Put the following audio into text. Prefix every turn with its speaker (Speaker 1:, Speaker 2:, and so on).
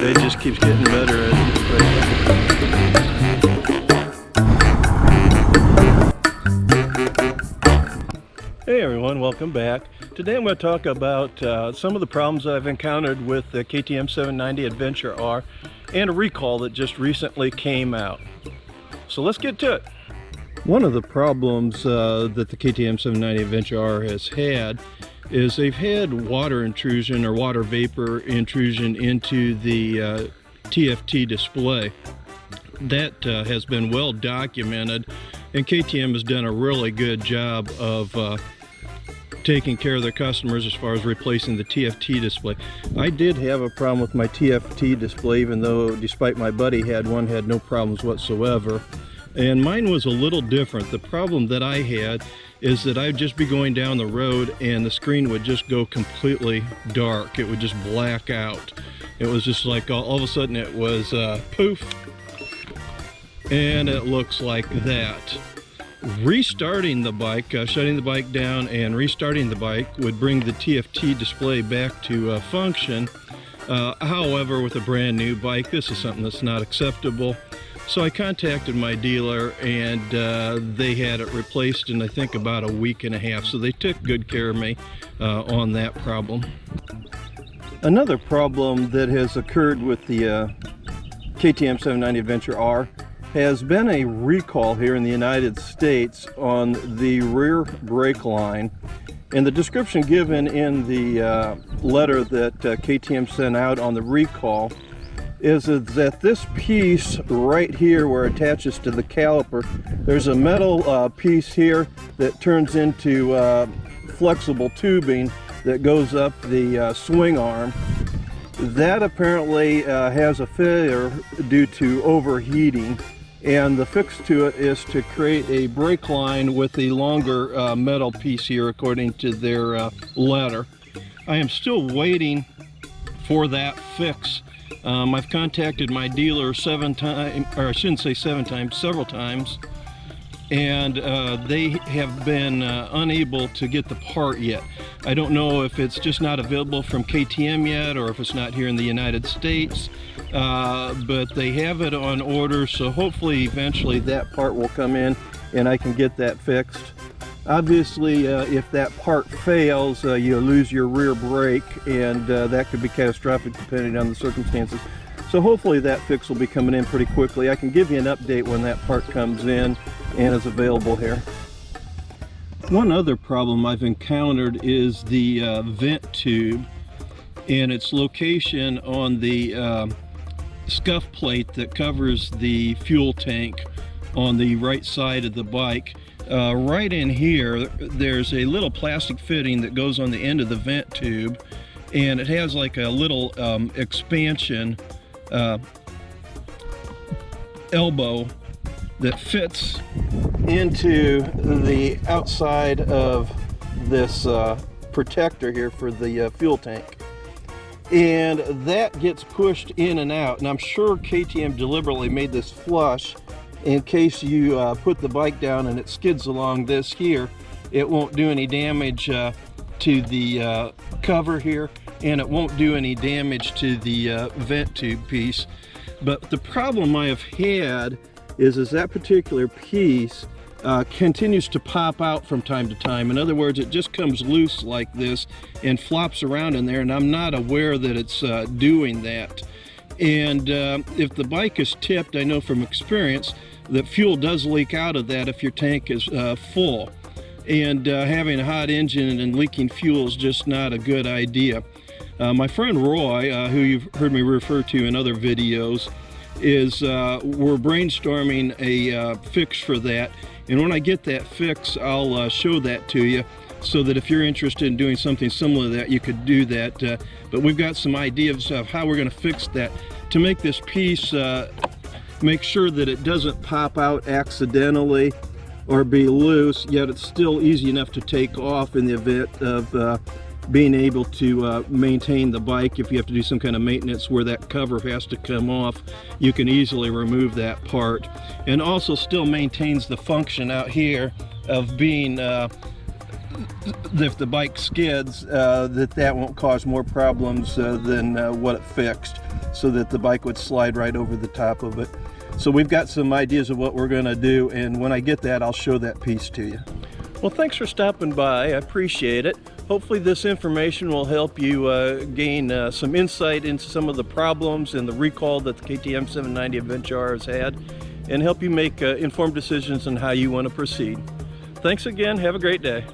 Speaker 1: It just keeps getting better as it plays. Hey everyone, welcome back. Today I'm going to talk about some of the problems I've encountered with the KTM 790 Adventure R and a recall that just recently came out. So let's get to it. One of the problems that the KTM 790 Adventure R has had is they've had water intrusion or water vapor intrusion into the TFT display. That has been well documented, and KTM has done a really good job of taking care of their customers as far as replacing the TFT display. I did have a problem with my TFT display, even though despite my buddy had one, had no problems whatsoever. And mine was a little different. The problem that I had is that I'd just be going down the road and the screen would just go completely dark. It would just black out. It was just like all of a sudden it was poof, and it looks like that. Restarting the bike, shutting the bike down and restarting the bike would bring the TFT display back to function. However, with a brand new bike, this is something that's not acceptable. So I contacted my dealer, and they had it replaced in I think about a week and a half. So they took good care of me on that problem. Another problem that has occurred with the KTM 790 Adventure R has been a recall here in the United States on the rear brake line. And the description given in the letter that KTM sent out on the recall is that this piece right here where it attaches to the caliper, there's a metal piece here that turns into flexible tubing that goes up the swing arm. That apparently has a failure due to overheating, and the fix to it is to create a brake line with a longer metal piece here according to their letter. I am still waiting for that fix. I've contacted my dealer several times, and they have been unable to get the part yet. I don't know if it's just not available from KTM yet, or if it's not here in the United States, but they have it on order, so hopefully eventually that part will come in and I can get that fixed. Obviously, if that part fails, you lose your rear brake, and that could be catastrophic depending on the circumstances. So hopefully that fix will be coming in pretty quickly. I can give you an update when that part comes in and is available here. One other problem I've encountered is the vent tube and its location on the scuff plate that covers the fuel tank on the right side of the bike. Right in here, there's a little plastic fitting that goes on the end of the vent tube, and it has like a little expansion elbow that fits into the outside of this protector here for the fuel tank. And that gets pushed in and out, and I'm sure KTM deliberately made this flush in case you put the bike down and it skids along this here. It won't do any damage to the cover here, and it won't do any damage to the vent tube piece. But the problem I have had is that particular piece continues to pop out from time to time. In other words, it just comes loose like this and flops around in there, and I'm not aware that it's doing that. And if the bike is tipped, I know from experience that fuel does leak out of that if your tank is full. And having a hot engine and leaking fuel is just not a good idea. My friend Roy, who you've heard me refer to in other videos, we're brainstorming a fix for that. And when I get that fix, I'll show that to you, so that if you're interested in doing something similar to that, you could do that. But we've got some ideas of how we're going to fix that to make this piece make sure that it doesn't pop out accidentally or be loose, yet it's still easy enough to take off in the event of being able to maintain the bike. If you have to do some kind of maintenance where that cover has to come off, you can easily remove that part. And also still maintains the function out here of being, if the bike skids, that won't cause more problems than what it fixed. so that the bike would slide right over the top of it. So we've got some ideas of what we're going to do, and when I get that, I'll show that piece to you. Well, thanks for stopping by. I appreciate it. Hopefully this information will help you gain some insight into some of the problems and the recall that the KTM 790 Adventure R has had, and help you make informed decisions on how you want to proceed. Thanks again. Have a great day.